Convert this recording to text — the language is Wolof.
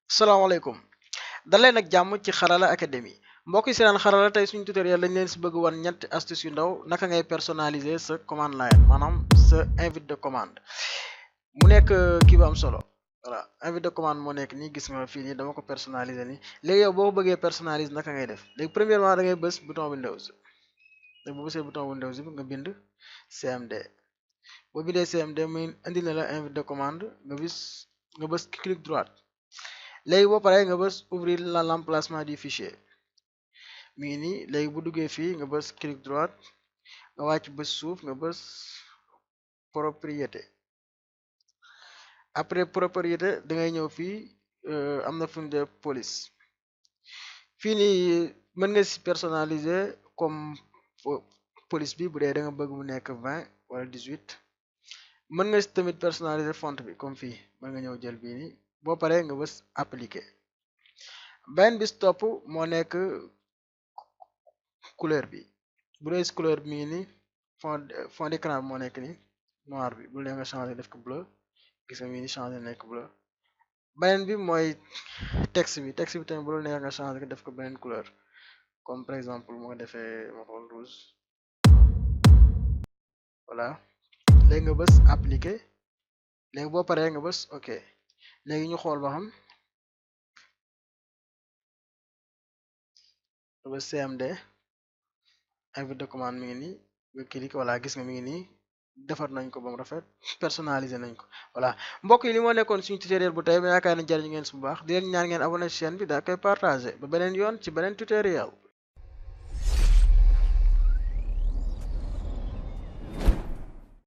salaamaaleykum daleen ak jàmm ci xarala académie mbokk yi seen xarala tey suñu tutoriel lañ leen si bëgg wan ñetti astuce yu ndaw naka ngay personnaliser sa commande line maanaam sa invite de commande mu nekk kii bu am solo voilà invite de commande moo nekk nii gis nga fii nii dama ko personnaliser nii léegi yow boo ko bëggee personnaliser naka ngay def léegi premièrement da ngay bës bouton Windows léegi bu bësee bouton Windows bi nga bind CMD boo bindee CMD muy indi na la invite de commande nga bës clic droit léegi boo paree nga bës ouvrir l'emplacement du fichier mi ngi nii léegi bu duggee fii nga bës clic droit nga wàcc bës suuf nga bës propriété après propriété da ngay ñëw fii am na fu ñu def police fii nii mën nga si personnaliser comme police bi bu dee da nga bëgg mu nekk 20 wala 18 mën nga si tamit personnaliser font bi comme fii mën nga ñëw jël bii nii boo paree nga bës appliquer benn bis topp moo nekk couleur bi bu dee si couleur bi mi ngi nii fond d'écran bi moo nekk nii noir bi bu lee nga changé def ko bleu gis nga mi ngi changé nekk bleu beneen bi mooy texte bi tamit bu la neex nga changé ko def ko beneen couleur comme par exemple moo defee ma xool rouge voilà léegi nga bës appliquer léegi boo paree nga bës ok léegi ñu xool ba xam nga bës CMD invite de commande mi ngi nii nga cliquer voilà gis nga mi ngi nii defar nañ ko ba mu rafet personnaliser nañ ko voilà mbokk yi li moo nekkoon suñu tutoriel bu tey ba yaakaar ne jariñu ngeen su bu baax di leen ñaan ngeen abonné ci chaîne bi daa koy partager ba beneen yoon ci beneen tutoriel